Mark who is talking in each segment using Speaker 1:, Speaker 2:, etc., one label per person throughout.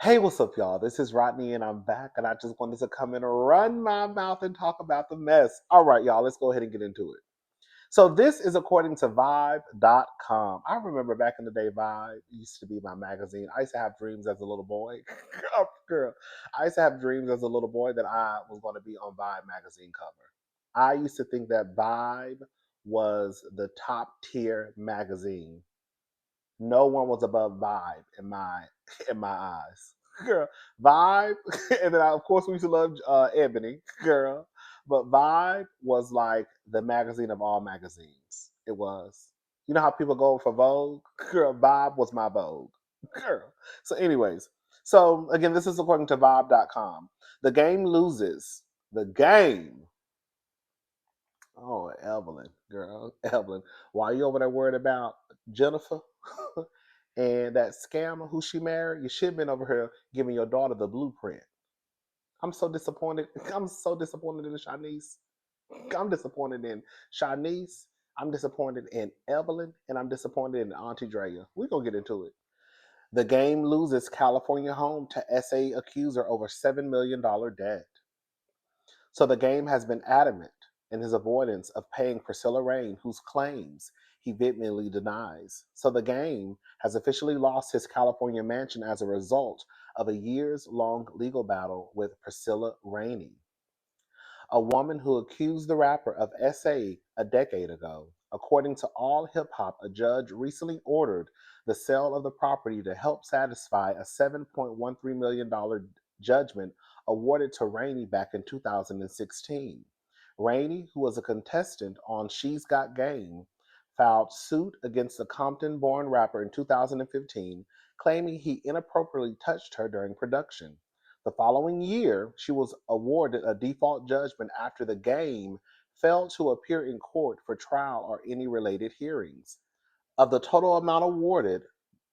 Speaker 1: Hey, what's up, y'all? This is Rodney, and I'm back, and I just wanted to come in and run my mouth and talk about the mess. All right, y'all, let's go ahead and get into it. So, this is according to Vibe.com. I remember back in the day, Vibe used to be my magazine. I used to have dreams as a little boy. Girl, I used to have dreams as a little boy that I was going to be on Vibe magazine cover. I used to think that Vibe was the top tier magazine. No one was above Vibe in my in my eyes. Girl, Vibe, and then of course we used to love Ebony, girl. But Vibe was like the magazine of all magazines. It was. You know how people go for Vogue? Girl, Vibe was my Vogue. Girl. So, anyways, so again, this is according to Vibe.com. The game loses. The game. Oh, Evelyn, girl, Evelyn. Why you over there worried about Jennifer and that scammer who she married? You should have been over here giving your daughter the blueprint. I'm so disappointed. I'm so disappointed in Shanice. I'm disappointed in Shanice. I'm disappointed in Evelyn, and I'm disappointed in Auntie Drea. We're gonna get into it. The game loses California home to SA accuser over $7 million debt. So the game has been adamant in his avoidance of paying Priscilla Rain, whose claims he vehemently denies. So the game has officially lost his California mansion as a result of a years long legal battle with Priscilla Rainey, a woman who accused the rapper of SA a decade ago. According to All Hip Hop, a judge recently ordered the sale of the property to help satisfy a $7.13 million judgment awarded to Rainey back in 2016. Rainey, who was a contestant on She's Got Game, filed suit against the Compton born rapper in 2015, claiming he inappropriately touched her during production. The following year, she was awarded a default judgment after the game failed to appear in court for trial or any related hearings. Of the total amount awarded,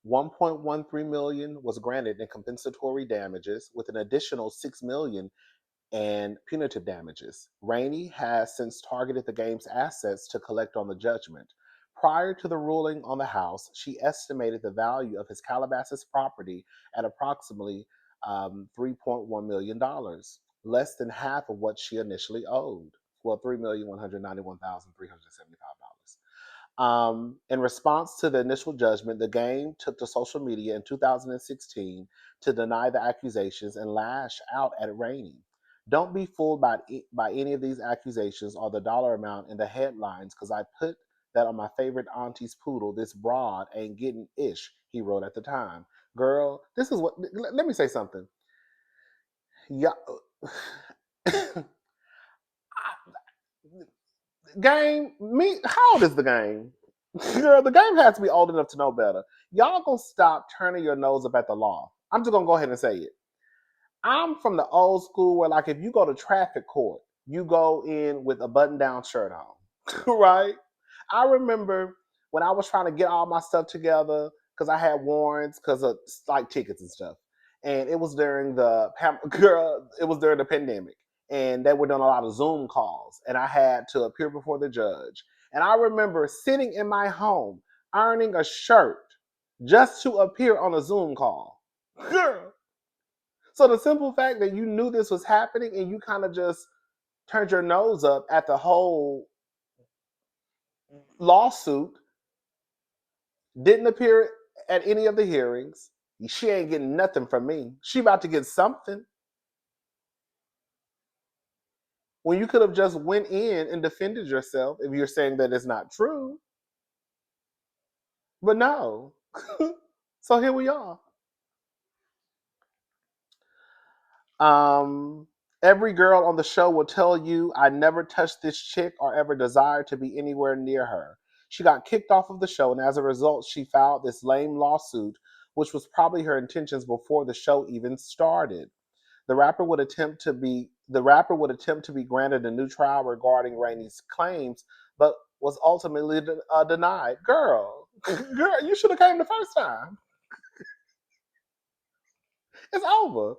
Speaker 1: 1.13 million was granted in compensatory damages with an additional 6 million and punitive damages. Rainey has since targeted the game's assets to collect on the judgment. Prior to the ruling on the house, she estimated the value of his Calabasas property at approximately $3.1 million, less than half of what she initially owed. Well, $3,191,375. In response to the initial judgment, the game took to social media in 2016 to deny the accusations and lash out at Rainey. Don't be fooled by any of these accusations or the dollar amount in the headlines, because I put that on my favorite auntie's poodle. This broad ain't getting ish, he wrote at the time. Girl, this is what, let me say something. Yeah. Game, me, how old is the game? Girl, the game has to be old enough to know better. Y'all gonna stop turning your nose up at the law. I'm just gonna go ahead and say it. I'm from the old school where, like, if you go to traffic court, you go in with a button down shirt on, right? I remember when I was trying to get all my stuff together because I had warrants because of like tickets and stuff, and it was during the girl, it was during the pandemic, and they were doing a lot of Zoom calls, and I had to appear before the judge, and I remember sitting in my home ironing a shirt just to appear on a Zoom call, girl. So the simple fact that you knew this was happening and you kind of just turned your nose up at the whole lawsuit, didn't appear at any of the hearings. She ain't getting nothing from me. She about to get something. When you could have just went in and defended yourself if you're saying that it's not true. But no. So here we are. Every girl on the show will tell you I never touched this chick or ever desired to be anywhere near her. She got kicked off of the show, and as a result, she filed this lame lawsuit, which was probably her intentions before the show even started. The rapper would attempt to be granted a new trial regarding Rainey's claims, but was ultimately denied. Girl, girl, you should have came the first time. It's over.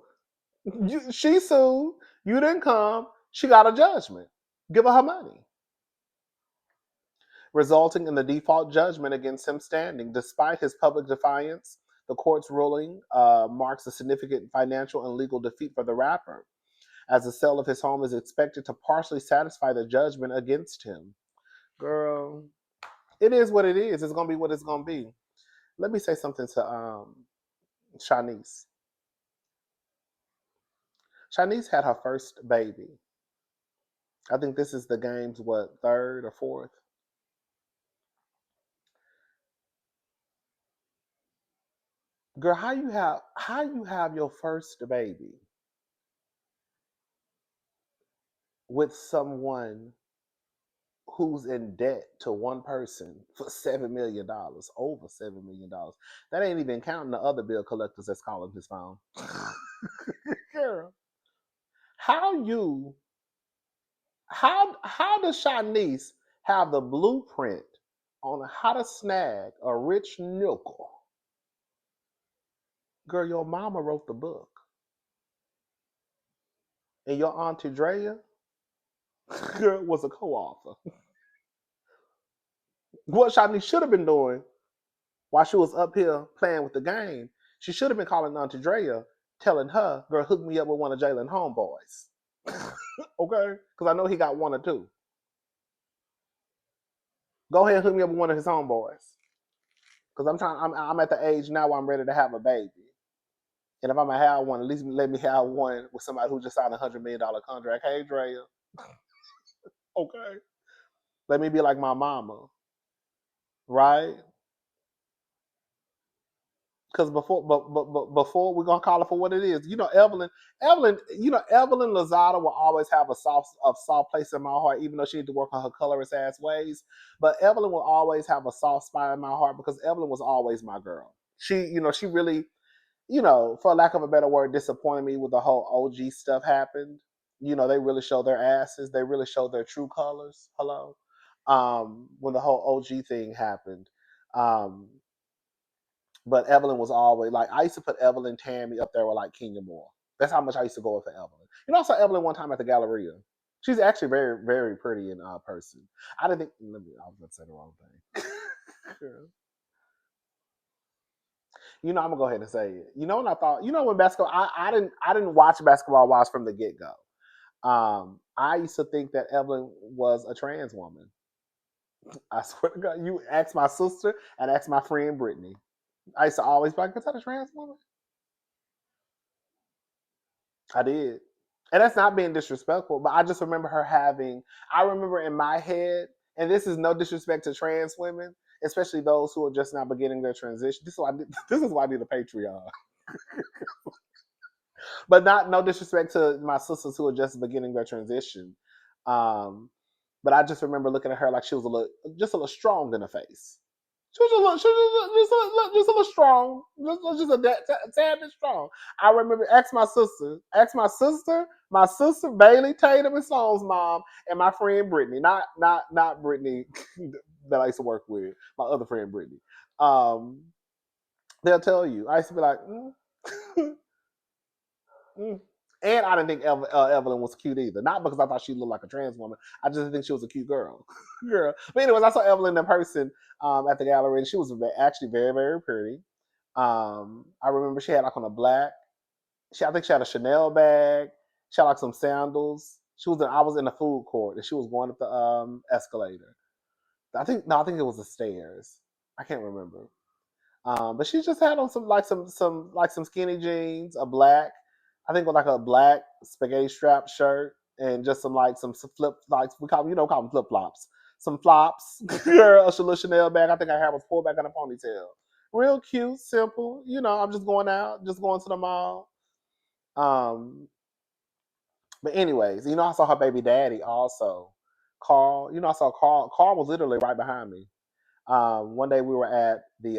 Speaker 1: She sued. You didn't come. She got a judgment. Give her money. Resulting in the default judgment against him standing. Despite his public defiance, The court's ruling marks a significant financial and legal defeat for the rapper, as the sale of his home is expected to partially satisfy the judgment against him. Girl, it is what it is. It's gonna be what it's gonna be. Let me say something to Shanice. Shanice had her first baby. I think this is the game's what, third or fourth. Girl, how you have your first baby with someone who's in debt to one person for $7 million, over $7 million. That ain't even counting the other bill collectors that's calling his phone. Girl, how you how does Shanice have the blueprint on how to snag a rich nickel? Girl, your mama wrote the book, and your auntie Drea, girl, was a co-author. What Shanice should have been doing while she was up here playing with the game, she should have been calling Auntie Drea, telling her, girl, hook me up with one of Jalen homeboys. Okay? Because I know he got one or two. Go ahead and hook me up with one of his homeboys. Because I'm at the age now where I'm ready to have a baby. And if I'm gonna have one, at least let me have one with somebody who just signed $100 million contract. Hey Drea. Okay. Let me be like my mama. Right? Because before we're gonna call it for what it is. Evelyn Lozada will always have a soft place in my heart, even though she need to work on her colorist ass ways. But Evelyn will always have a soft spot in my heart because Evelyn was always my girl. She really, for lack of a better word, disappointed me with the whole OG stuff happened. They really showed their asses. They really showed their true colors. Hello, when the whole OG thing happened. Um, but Evelyn was always like, I used to put Evelyn, Tammy up there with like Kenya Moore. That's how much I used to go for Evelyn. I saw Evelyn one time at the Galleria. She's actually very, very pretty in person. I didn't think. I was going to say the wrong thing. I'm gonna go ahead and say it. When I thought, when basketball, I didn't watch Basketball Wives from the get go. I used to think that Evelyn was a trans woman. I swear to God, you ask my sister and ask my friend Brittany. I used to always be like, "Is that a trans woman?" I did. And that's not being disrespectful, but I just remember her having, I remember in my head, and this is no disrespect to trans women, especially those who are just now beginning their transition. This is why I need a Patreon. But no disrespect to my sisters who are just beginning their transition. Um, but I just remember looking at her like she was just a little strong in the face. She was just a little strong, just a tad bit strong. I remember my sister Bailey Tatum and Sloan's mom, and my friend Brittany, not Brittany that I used to work with, my other friend Brittany. They'll tell you. I used to be like, mm. And I didn't think Evelyn was cute either. Not because I thought she looked like a trans woman. I just didn't think she was a cute girl. But anyways, I saw Evelyn in person at the gallery, and she was actually very, very pretty. I remember she had like on a black. I think she had a Chanel bag. She had like some sandals. I was in the food court, and she was going up the escalator. I think it was the stairs. I can't remember. But she just had on some skinny jeans, a black, I think with like a black spaghetti strap shirt, and just some flip, like we call them flip flops, some flops. Girl, a little Chanel bag. I think her hair was pulled back in a ponytail. Real cute, simple. I'm just going out, just going to the mall. Um, but anyways, I saw her baby daddy also, Carl. I saw Carl. Carl was literally right behind me. One day we were at the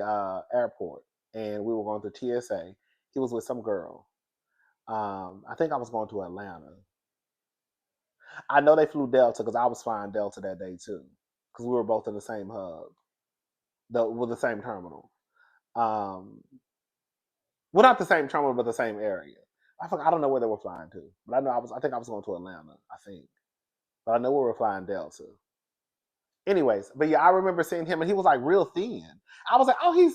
Speaker 1: airport and we were going through TSA. He was with some girl. I think I was going to Atlanta. I know they flew Delta because I was flying Delta that day too, because we were both in the same hub, with the same terminal. Um, well, not the same terminal, but the same area. I don't know where they were flying to, but I think I was going to Atlanta. I think, but I know we were flying Delta. Anyways, but yeah, I remember seeing him and he was like real thin. I was like, oh, he's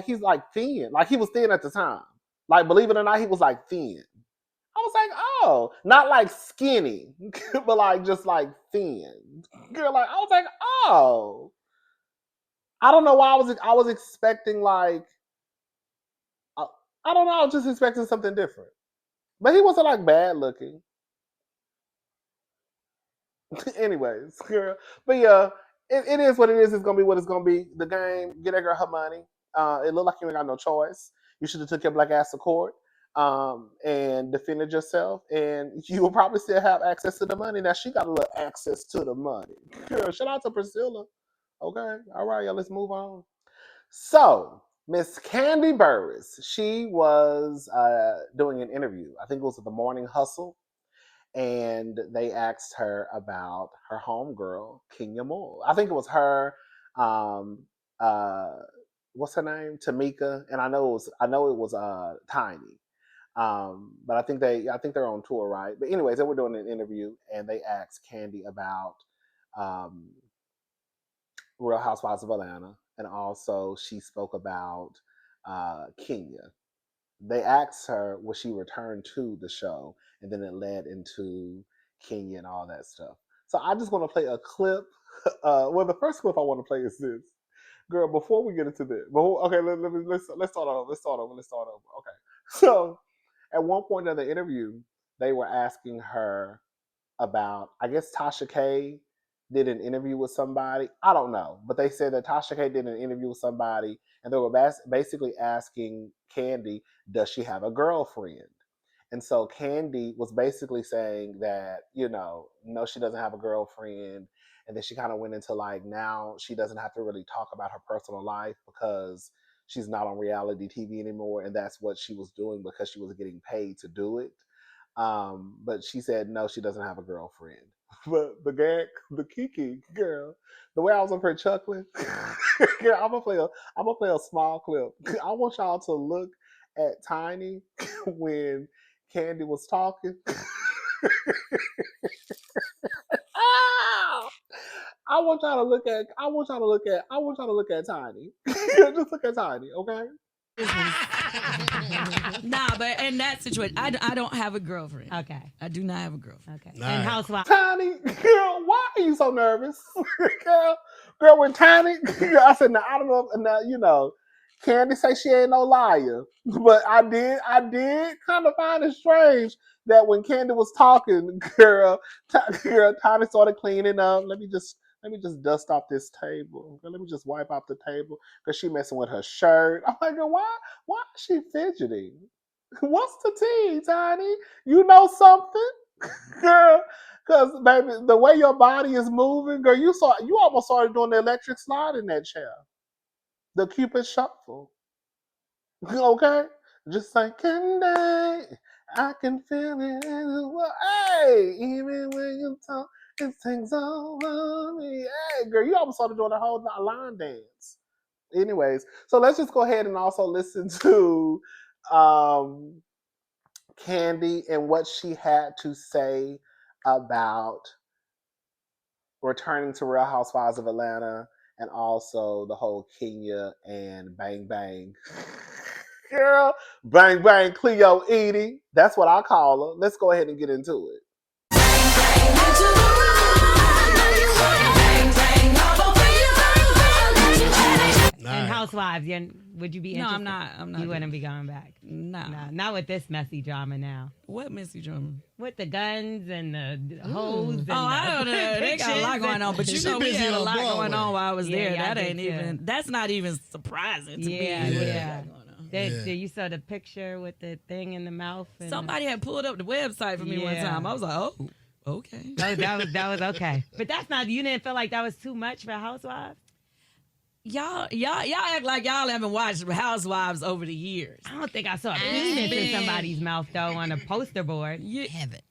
Speaker 1: he's like thin. Like he was thin at the time. Like believe it or not, he was like thin. I was like, oh, not like skinny, but like just like thin. Girl, like I was like, oh. I don't know why I was expecting like I, I don't know, I was just expecting something different. But he wasn't like bad looking. Anyways, girl. But yeah, it is what it is. It's gonna be what it's gonna be. The game, get that girl her money. It looked like you ain't got no choice. You should have took your black ass to court and defended yourself, and you will probably still have access to the money. Now she got a little access to the money. Girl, shout out to Priscilla. Okay, all right, y'all. Let's move on. So Miss Kandi Burruss, she was doing an interview. I think it was at the Morning Hustle, and they asked her about her homegirl, Kenya Moore. I think it was her. Um, uh, what's her name? Tamika, and I know it was Tiny. But I think they're on tour, right? But anyways, they were doing an interview, and they asked Kandi about um, Real Housewives of Atlanta, and also she spoke about Kenya. They asked her will she return to the show, and then it led into Kenya and all that stuff. So I just want to play a clip. Well, the first clip I want to play is this. Girl, before we get into this, okay, let's start over. Okay, so at one point in the interview, they were asking her about, I guess Tasha K did an interview with somebody. I don't know, but they said that Tasha K did an interview with somebody, and they were basically asking Kandi, does she have a girlfriend? And so Kandi was basically saying that, no, she doesn't have a girlfriend. And then she kind of went into like, now she doesn't have to really talk about her personal life because she's not on reality TV anymore. And that's what she was doing because she was getting paid to do it. But she said no, she doesn't have a girlfriend. But the Kiki girl, the way I was up here chuckling, girl, I'm gonna play a small clip. I want y'all to look at Tiny when Kandi was talking. Ah! I want y'all to look at Tiny. Just look at Tiny, okay?
Speaker 2: Nah, but in that situation, I don't have a girlfriend.
Speaker 3: Okay.
Speaker 2: I do not have a girlfriend.
Speaker 3: Okay.
Speaker 4: All
Speaker 3: And
Speaker 4: right.
Speaker 3: housewife.
Speaker 1: Tiny, girl, why are you so nervous? girl, when Tiny, I said, now I don't know, now Candy say she ain't no liar, but I did kind of find it strange that when Candy was talking, girl, Tiny started cleaning up. Let me just dust off this table. Let me just wipe off the table because she messing with her shirt. I'm like, girl, why is she fidgeting? What's the tea, Tiny? You know something? Girl, because baby, the way your body is moving, girl, you almost started doing the electric slide in that chair, the Cupid shuffle. Okay, just like I can feel it. Hey, even when you talk, it takes over me. Hey, girl, you almost started doing the whole line dance. Anyways, so let's just go ahead and also listen to um, Kandi and what she had to say about returning to Real Housewives of Atlanta and also the whole Kenya and Bang Bang. Girl, Bang Bang Cleo Edie. That's what I call her. Let's go ahead and get into it.
Speaker 3: And housewives, would you be
Speaker 2: No,
Speaker 3: interested?
Speaker 2: I'm not.
Speaker 3: You wouldn't be going back.
Speaker 2: No.
Speaker 3: Not with this messy drama now.
Speaker 2: What messy drama?
Speaker 3: With the guns and the hose. And
Speaker 2: I don't know. They got a lot going on, but
Speaker 4: She
Speaker 2: we
Speaker 4: busy
Speaker 2: had a
Speaker 4: on
Speaker 2: lot
Speaker 4: Broadway.
Speaker 2: going on while I was there.
Speaker 3: Yeah,
Speaker 2: That ain't even. That's not even surprising to me.
Speaker 3: Yeah.
Speaker 4: Yeah.
Speaker 3: You saw the picture with the thing in the mouth. And
Speaker 2: Somebody had pulled up the website for me one
Speaker 3: Yeah.
Speaker 2: time. I was like, oh, okay.
Speaker 3: that was okay. But that's not. You didn't feel like that was too much for housewives.
Speaker 2: Y'all act like y'all haven't watched Housewives over the years.
Speaker 3: I don't think I saw a penis in somebody's mouth though on a poster board.
Speaker 2: You
Speaker 5: haven't.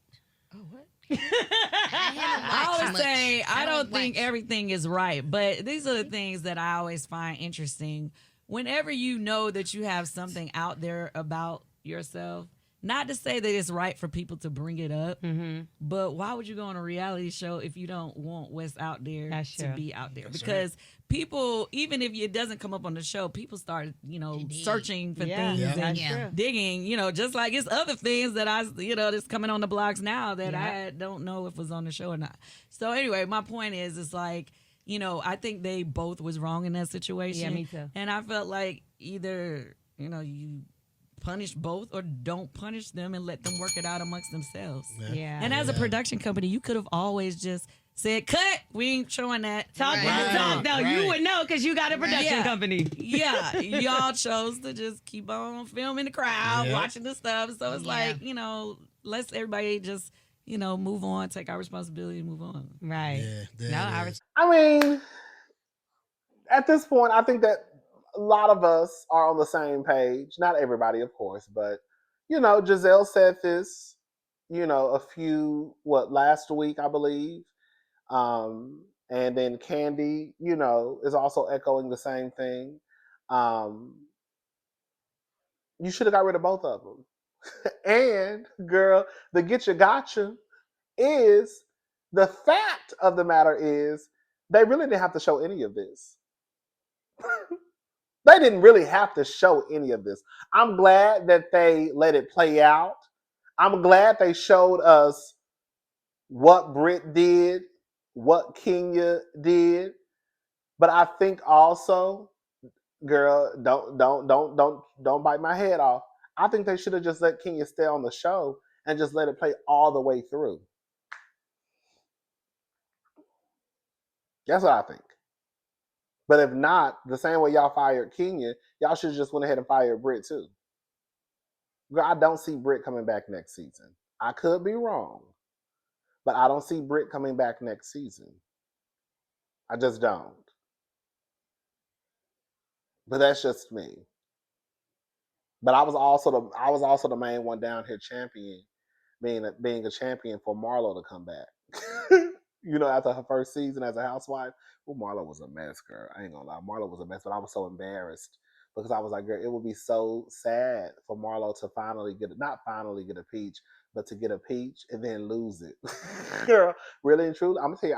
Speaker 3: Oh what?
Speaker 2: I always
Speaker 5: much.
Speaker 2: say I don't
Speaker 5: watch.
Speaker 2: think everything is right, but these are the things that I always find interesting. Whenever you know that you have something out there about yourself, not to say that it's right for people to bring it up,
Speaker 3: Mm-hmm.
Speaker 2: but why would you go on a reality show if you don't want what's out there
Speaker 3: That's
Speaker 2: to
Speaker 3: true.
Speaker 2: be out there?
Speaker 4: That's
Speaker 2: Because people, even if it doesn't come up on the show, people start, searching for things
Speaker 3: that's
Speaker 2: and
Speaker 3: true.
Speaker 2: digging, just like it's other things that that's coming on the blogs now that
Speaker 3: Yeah.
Speaker 2: I don't know if was on the show or not. So anyway, my point is, it's like, I think they both was wrong in that situation.
Speaker 3: Yeah, me too.
Speaker 2: And I felt like either, you punish both or don't punish them and let them work it out amongst themselves.
Speaker 3: Yeah.
Speaker 2: And as a production company, you could have always just said, cut, we ain't showing that.
Speaker 3: Talk
Speaker 4: Right.
Speaker 3: the talk, though. You
Speaker 4: Right.
Speaker 3: would know because you got a production
Speaker 2: Yeah.
Speaker 3: company.
Speaker 2: Yeah, y'all chose to just keep on filming the crowd,
Speaker 4: Yeah.
Speaker 2: watching the stuff. So it's like, let's everybody just, move on, take our responsibility and move on.
Speaker 3: Right.
Speaker 4: Yeah,
Speaker 3: No,
Speaker 4: that
Speaker 3: I
Speaker 4: is.
Speaker 1: I mean, at this point, I think that a lot of us are on the same page. Not everybody, of course, but Giselle said this, last week, I believe. And then Kandi, is also echoing the same thing. You should have got rid of both of them. And girl, the get you gotcha is the fact of the matter is they really didn't have to show any of this. They didn't really have to show any of this. I'm glad that they let it play out. I'm glad they showed us what Britt did, what Kenya did. But I think also, girl, don't bite my head off. I think they should have just let Kenya stay on the show and just let it play all the way through. That's what I think. But if not, the same way y'all fired Kenya, y'all should have just went ahead and fired Britt too. Girl, I don't see Britt coming back next season. I could be wrong, but I don't see Britt coming back next season. I just don't. But that's just me. But I was also the main one down here championing, being a champion for Marlo to come back. After her first season as a housewife, Marlo was a mess, girl. I ain't gonna lie, Marlo was a mess, but I was so embarrassed because I was like, girl, it would be so sad for Marlo to not finally get a peach, but to get a peach and then lose it. Girl, really and truly, I'm gonna tell you,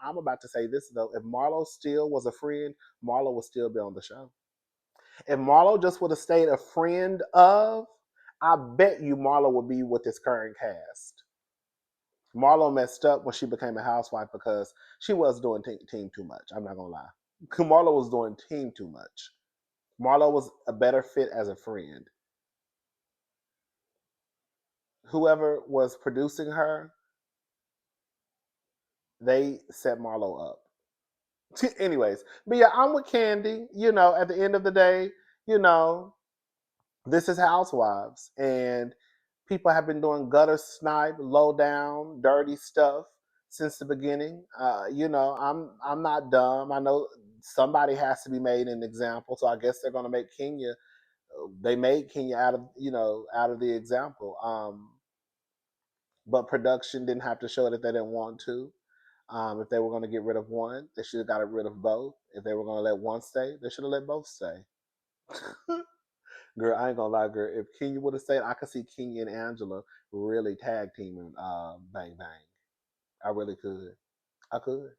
Speaker 1: I'm about to say this though. If Marlo still was a friend, Marlo would still be on the show. If Marlo just would have stayed a friend of, I bet you Marlo would be with this current cast. Marlo messed up when she became a housewife because she was doing team too much. I'm not gonna lie. Marlo was doing team too much. Marlo was a better fit as a friend. Whoever was producing her, they set Marlo up. Anyways, but yeah, I'm with Kandi. At the end of the day, this is Housewives, and people have been doing gutter snipe, low down, dirty stuff since the beginning. I'm not dumb. I know somebody has to be made an example, so I guess they're gonna make Kenya. They made Kenya out of the example. But production didn't have to show that they didn't want to. If they were going to get rid of one, they should have got rid of both. If they were going to let one stay, they should have let both stay. Girl, I ain't gonna lie, girl. If Kenya would have stayed, I could see Kenya and Angela really tag teaming Bang Bang. I really could. I could.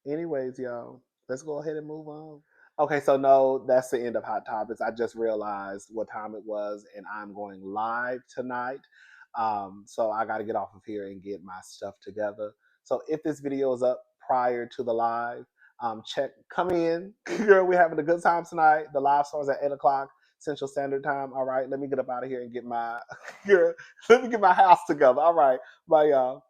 Speaker 1: Anyways, y'all, let's go ahead and move on. Okay, so no, that's the end of Hot Topics. I just realized what time it was, and I'm going live tonight. So I got to get off of here and get my stuff together. So if this video is up prior to the live, come in. Girl, we're having a good time tonight. The live starts at 8 o'clock Central Standard Time. All right, let me get up out of here and get my, girl, let me get my house together. All right, bye, y'all.